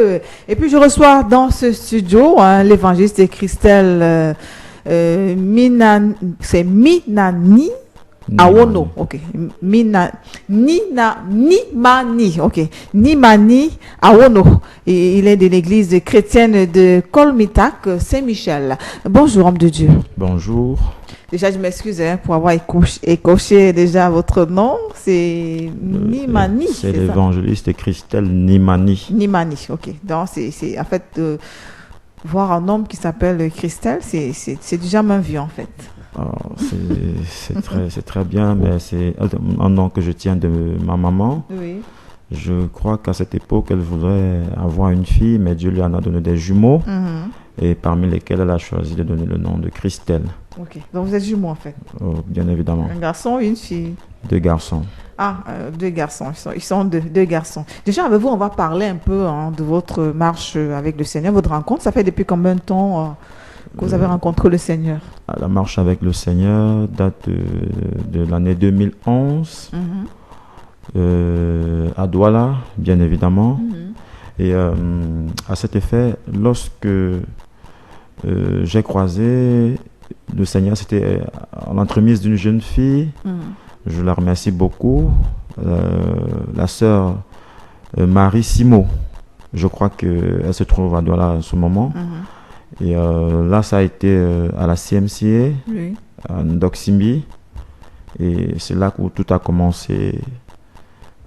Dieu. Et puis je reçois dans ce studio l'évangéliste Christelle c'est Minani Awono. Ok. Nimani. Ok. Nimani Awono. Et il est de l'église chrétienne de Kolmitak, Saint-Michel. Bonjour, homme de Dieu. Bonjour. Déjà, je m'excuse pour avoir écorché déjà votre nom. C'est Nimani. C'est l'évangéliste Christelle Nimani. Nimani, ok. Donc, c'est en fait, voir un homme qui s'appelle Christelle, c'est déjà main vue en fait. C'est très bien, mais c'est un nom que je tiens de ma maman. Oui. Je crois qu'à cette époque, elle voudrait avoir une fille, mais Dieu lui en a donné des jumeaux, et parmi lesquels elle a choisi de donner le nom de Christelle. Ok, donc vous êtes jumeaux en fait. Bien évidemment. Un garçon et une fille. 2 garçons. Ah, 2 garçons, ils sont deux garçons. Déjà avec vous, on va parler un peu de votre marche avec le Seigneur, votre rencontre. Ça fait depuis combien de temps que vous avez rencontré le Seigneur? La marche avec le Seigneur date de l'année 2011. À Douala, bien évidemment. Et à cet effet, lorsque j'ai croisé le Seigneur, c'était en l'entremise d'une jeune fille. Je la remercie beaucoup. La sœur Marie Simo, je crois qu'elle se trouve à Douala en ce moment. Et là, ça a été à la CMCA, oui, à Ndoksimbi. Et c'est là où tout a commencé.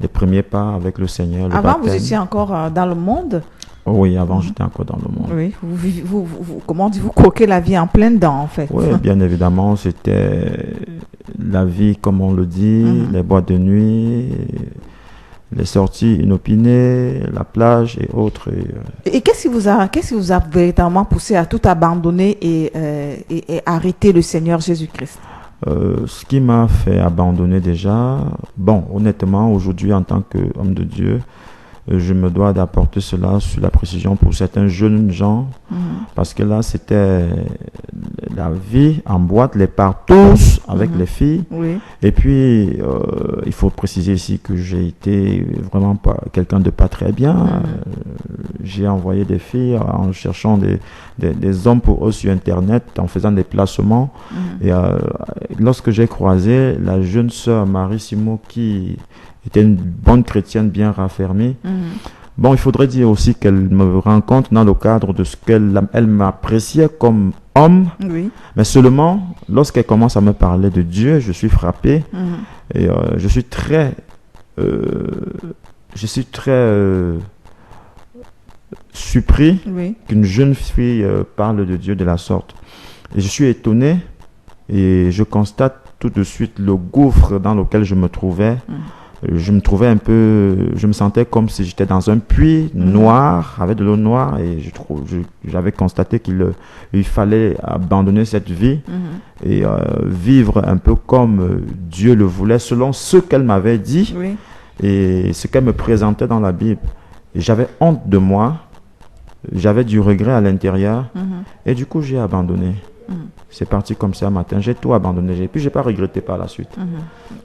Les premiers pas avec le Seigneur. Le avant, baptême. vous étiez encore dans le monde? Oui, avant, j'étais encore dans le monde. Oui, comment vous croquez la vie en plein dedans, en fait? Oui, bien évidemment, c'était la vie, comme on le dit, les boîtes de nuit, les sorties inopinées, la plage et autres. Et qu'est-ce qui vous a véritablement poussé à tout abandonner et arrêter le Seigneur Jésus-Christ? Ce qui m'a fait abandonner déjà, bon, honnêtement, aujourd'hui, en tant qu'homme de Dieu, je me dois d'apporter cela sur la précision pour certains jeunes gens, parce que là, c'était la vie en boîte, les partous avec les filles. Oui. Et puis, il faut préciser ici que j'ai été vraiment pas quelqu'un de pas très bien. J'ai envoyé des filles en cherchant des hommes pour eux sur Internet, en faisant des placements. Et lorsque j'ai croisé la jeune sœur Marie Simo, qui était une bonne chrétienne bien raffermie, bon, il faudrait dire aussi qu'elle me rencontre dans le cadre de ce qu'elle m'appréciait comme homme, oui, mais seulement lorsqu'elle commence à me parler de Dieu, je suis frappé et je suis très surpris oui, qu'une jeune fille parle de Dieu de la sorte. Et je suis étonné et je constate tout de suite le gouffre dans lequel je me trouvais. Je me sentais comme si j'étais dans un puits noir, avec de l'eau noire, et j'avais constaté qu'il fallait abandonner cette vie et vivre un peu comme Dieu le voulait, selon ce qu'elle m'avait dit oui. et ce qu'elle me présentait dans la Bible. Et j'avais honte de moi, j'avais du regret à l'intérieur, et du coup j'ai abandonné. C'est parti comme ça un matin, j'ai tout abandonné, puis j'ai pas regretté par la suite.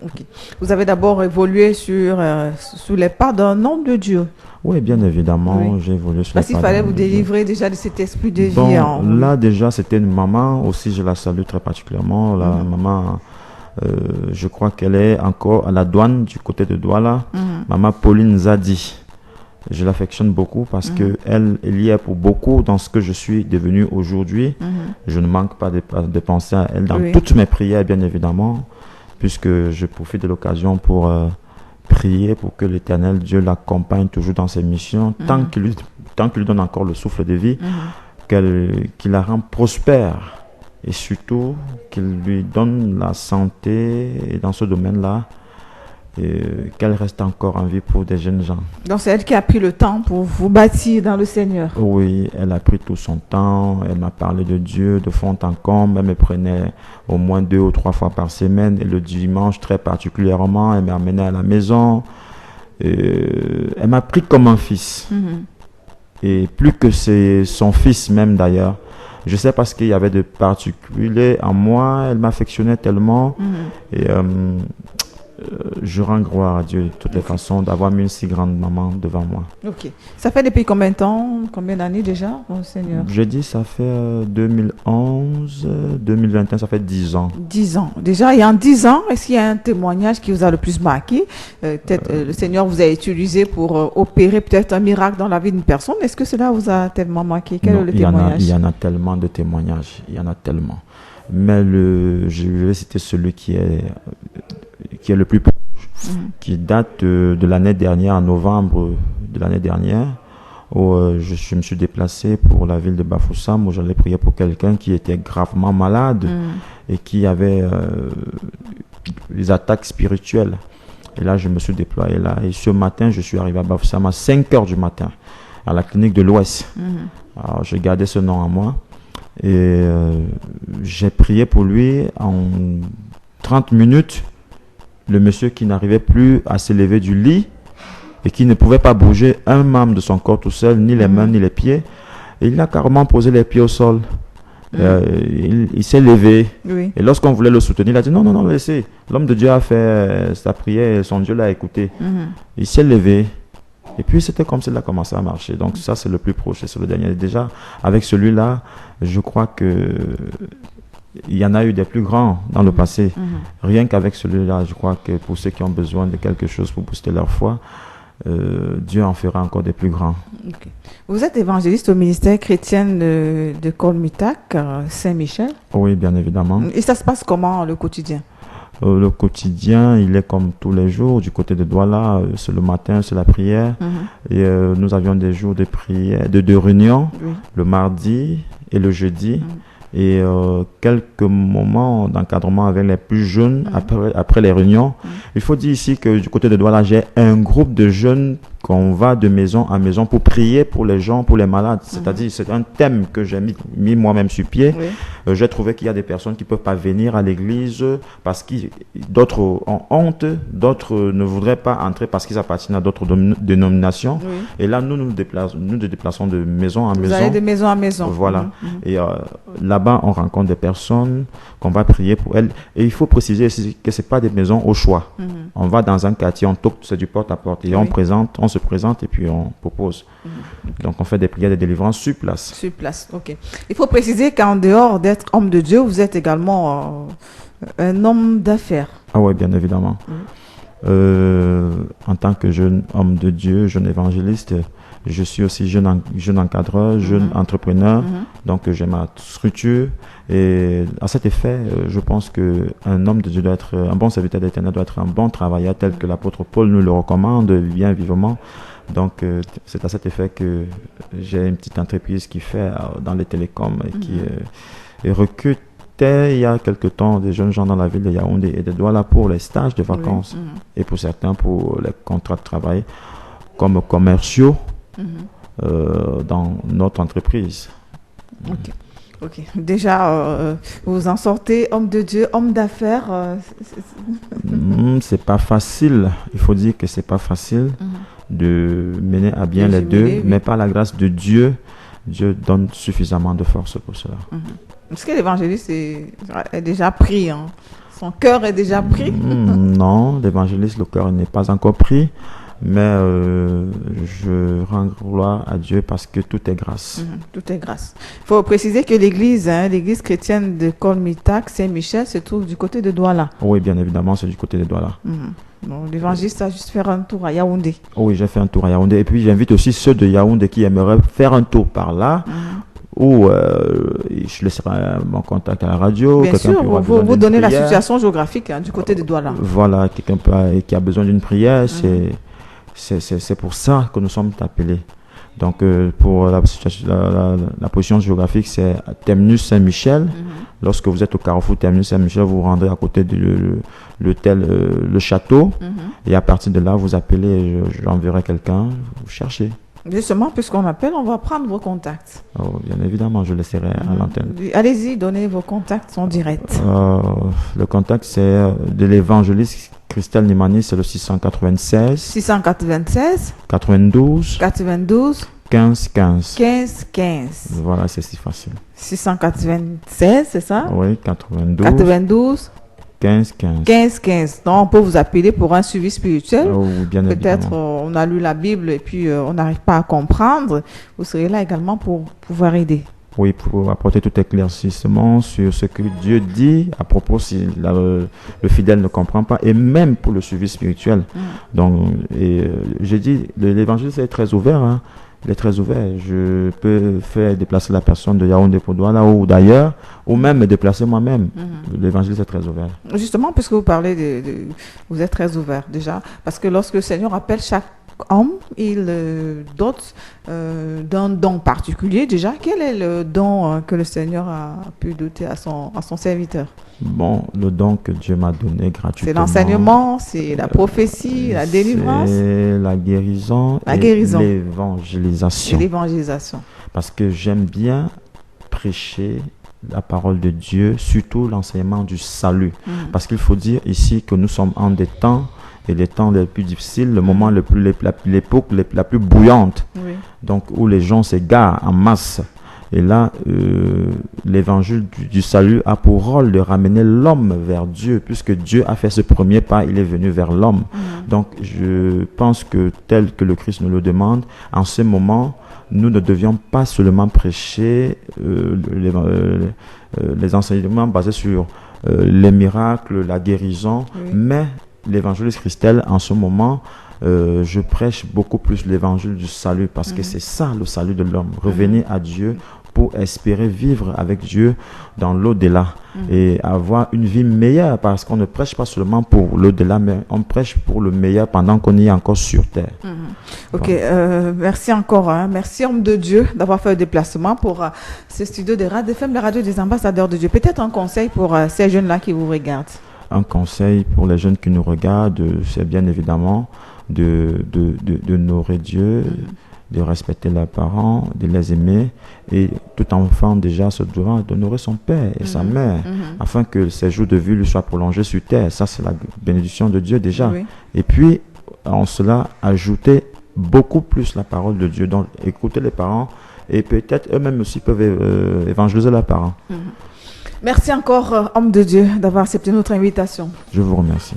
Okay. Vous avez d'abord évolué sous les pas d'un homme de Dieu. Oui, bien évidemment, j'ai évolué sur les pas. Parce qu'il fallait vous délivrer déjà de cet esprit de vie. Bon, là déjà c'était une maman, aussi je la salue très particulièrement, la maman, je crois qu'elle est encore à la douane du côté de Douala, maman Pauline Zadi. Je l'affectionne beaucoup parce qu'elle y est pour beaucoup dans ce que je suis devenu aujourd'hui. Je ne manque pas de penser à elle dans toutes mes prières, bien évidemment, puisque je profite de l'occasion pour prier pour que l'Éternel Dieu l'accompagne toujours dans ses missions, tant qu'il lui donne encore le souffle de vie, qu'il la rend prospère et surtout qu'il lui donne la santé dans ce domaine-là. Et qu'elle reste encore en vie pour des jeunes gens. Donc c'est elle qui a pris le temps pour vous bâtir dans le Seigneur. Oui, elle a pris tout son temps, elle m'a parlé de Dieu de fond en comble, elle me prenait au moins 2 ou 3 fois par semaine et le dimanche très particulièrement, elle m'amenait à la maison. Elle m'a pris comme un fils. Et plus que c'est son fils même d'ailleurs. Je sais parce qu'il y avait de particulier en moi, elle m'affectionnait tellement. Et je rends gloire à Dieu de toutes les façons d'avoir mis une si grande maman devant moi. Ok. Ça fait depuis combien de temps, combien d'années déjà, Monseigneur? Je dis ça fait 2011, 2021, ça fait 10 ans. 10 ans. Déjà, il y a 10 ans, est-ce qu'il y a un témoignage qui vous a le plus marqué? Peut-être le Seigneur vous a utilisé pour opérer peut-être un miracle dans la vie d'une personne. Est-ce que cela vous a tellement marqué? Quel Non, est le témoignage? il y en a tellement de témoignages, il y en a tellement. Mais je vais citer celui qui est le plus proche, qui date de l'année dernière, en novembre de l'année dernière, où je me suis déplacé pour la ville de Bafoussam, où j'allais prier pour quelqu'un qui était gravement malade et qui avait des attaques spirituelles. Et là, je me suis déployé là. Et ce matin, je suis arrivé à Bafoussam à 5 heures du matin, à la clinique de l'Ouest. Alors, j'ai gardé ce nom à moi. Et j'ai prié pour lui en 30 minutes. Le monsieur qui n'arrivait plus à se lever du lit et qui ne pouvait pas bouger un membre de son corps tout seul, ni les mains ni les pieds. Et il a carrément posé les pieds au sol. Il s'est levé. Oui. Et lorsqu'on voulait le soutenir, il a dit non, non, non, laissez. L'homme de Dieu a fait sa prière et son Dieu l'a écouté. Il s'est levé. Et puis c'était comme s'il a commencé à marcher. Donc ça c'est le plus proche, c'est le dernier. Déjà avec celui-là, je crois que il y en a eu des plus grands dans le passé. Rien qu'avec celui-là, je crois que pour ceux qui ont besoin de quelque chose pour booster leur foi, Dieu en fera encore des plus grands. Okay. Vous êtes évangéliste au ministère chrétien de Kolmitak, Saint-Michel? Oui, bien évidemment. Et ça se passe comment le quotidien? Le quotidien, il est comme tous les jours. Du côté de Douala, c'est le matin, c'est la prière. Et nous avions des jours de prière, de réunions, le mardi et le jeudi. Et quelques moments d'encadrement avec les plus jeunes après les réunions. Il faut dire ici que du côté de Douala, j'ai un groupe de jeunes qu'on va de maison à maison pour prier pour les gens, pour les malades. C'est-à-dire, c'est un thème que j'ai mis moi-même sur pied. J'ai trouvé qu'il y a des personnes qui ne peuvent pas venir à l'église parce que d'autres ont honte, d'autres ne voudraient pas entrer parce qu'ils appartiennent à d'autres dénominations. Et là, nous nous déplaçons de maison à maison. Vous allez de maison à maison. Voilà. Et là-bas, on rencontre des personnes qu'on va prier pour elles. Et il faut préciser aussi que ce n'est pas des maisons au choix. On va dans un quartier, on toque, c'est du porte-à-porte. Et on se présente et puis on propose. Donc, on fait des prières de délivrance sur place. Sur place, ok. Il faut préciser qu'en dehors d'être homme de Dieu, vous êtes également un homme d'affaires. Ah oui, bien évidemment. En tant que jeune homme de Dieu, jeune évangéliste, je suis aussi jeune encadreur, jeune entrepreneur. Donc, j'ai ma structure. Et à cet effet, je pense qu'un homme de Dieu doit être, un bon serviteur d'Éternel doit être un bon travailleur tel que l'apôtre Paul nous le recommande bien vivement. Donc, c'est à cet effet que j'ai une petite entreprise qui fait dans les télécoms et qui recrute il y a quelque temps des jeunes gens dans la ville de Yaoundé et de Douala pour les stages de vacances et pour certains pour les contrats de travail comme commerciaux dans notre entreprise. Ok. Déjà, vous en sortez homme de Dieu, homme d'affaires. C'est pas facile. Il faut dire que c'est pas facile de mener à bien les deux, mais par la grâce de Dieu, Dieu donne suffisamment de force pour cela. Est-ce que l'évangéliste est déjà pris? Son cœur est déjà pris? Non, l'évangéliste, le cœur n'est pas encore pris. Mais je rends gloire à Dieu parce que tout est grâce. Tout est grâce. Il faut préciser que l'église chrétienne de Kolmitak, Saint-Michel, se trouve du côté de Douala. Oui, bien évidemment, c'est du côté de Douala. Bon, l'évangéliste a juste fait un tour à Yaoundé. Oui, j'ai fait un tour à Yaoundé. Et puis, j'invite aussi ceux de Yaoundé qui aimeraient faire un tour par là. Ou je laisserai mon contact à la radio. Bien sûr, vous donnez la situation géographique du côté de Douala. Voilà, quelqu'un qui a besoin d'une prière, c'est pour ça que nous sommes appelés. Donc, pour la position géographique, c'est Terminus Saint-Michel. Lorsque vous êtes au carrefour Terminus Saint-Michel, vous vous rendrez à côté de l'hôtel Le Château. Et à partir de là, vous appelez, j'enverrai quelqu'un, vous cherchez. Justement, puisqu'on appelle, on va prendre vos contacts. Oh, bien évidemment, je laisserai à l'antenne. Allez-y, donnez vos contacts en direct. Le contact, c'est de l'évangéliste Christelle Nimani, c'est le 696 92 15 15. Voilà, c'est si facile. 696, c'est ça? Oui, 92 15-15. 15-15. Donc, on peut vous appeler pour un suivi spirituel. Oh, bien Peut-être évidemment. on a lu la Bible et puis on n'arrive pas à comprendre. Vous serez là également pour pouvoir aider. Oui, pour apporter tout éclaircissement sur ce que Dieu dit à propos si le fidèle ne comprend pas, et même pour le suivi spirituel. Donc, j'ai dit, l'évangile c'est très ouvert, hein. Il est très ouvert. Je peux faire déplacer la personne de Yaoundé pour Douala ou d'ailleurs, ou même me déplacer moi-même. L'évangile c'est très ouvert. Justement, puisque vous parlez vous êtes très ouvert déjà, parce que lorsque le Seigneur appelle chaque homme, il dote d'un don particulier déjà. Quel est le don que le Seigneur a pu doter à son serviteur? Bon, le don que Dieu m'a donné gratuitement. C'est l'enseignement, c'est la prophétie, la délivrance. C'est la guérison et l'évangélisation. Et l'évangélisation. Parce que j'aime bien prêcher la parole de Dieu, surtout l'enseignement du salut. Parce qu'il faut dire ici que nous sommes en des temps, et les temps les plus difficiles, le moment l'époque la plus bouillante, Oui. donc où les gens s'égarent en masse. Et là, l'évangile du salut a pour rôle de ramener l'homme vers Dieu, puisque Dieu a fait ce premier pas, il est venu vers l'homme. Donc, je pense que tel que le Christ nous le demande, en ce moment, nous ne devions pas seulement prêcher les enseignements basés sur les miracles, la guérison, mais l'évangéliste Christelle, en ce moment, je prêche beaucoup plus l'évangile du salut, parce que c'est ça le salut de l'homme, revenir à Dieu pour espérer vivre avec Dieu dans l'au-delà et avoir une vie meilleure, parce qu'on ne prêche pas seulement pour l'au-delà, mais on prêche pour le meilleur pendant qu'on y est encore sur terre. Ok, merci encore. Merci, homme de Dieu, d'avoir fait le déplacement pour ce studio de Radio FM, la radio des ambassadeurs de Dieu. Peut-être un conseil pour ces jeunes-là qui vous regardent. Un conseil pour les jeunes qui nous regardent, c'est bien évidemment d'honorer Dieu, de respecter leurs parents, de les aimer. Et tout enfant déjà se doit d'honorer son père et sa mère, afin que ses jours de vie lui soient prolongés sur terre. Ça, c'est la bénédiction de Dieu déjà. Oui. Et puis, en cela, ajouter beaucoup plus la parole de Dieu. Donc, écouter les parents et peut-être eux-mêmes aussi peuvent évangéliser leurs parents. Merci encore, homme de Dieu, d'avoir accepté notre invitation. Je vous remercie.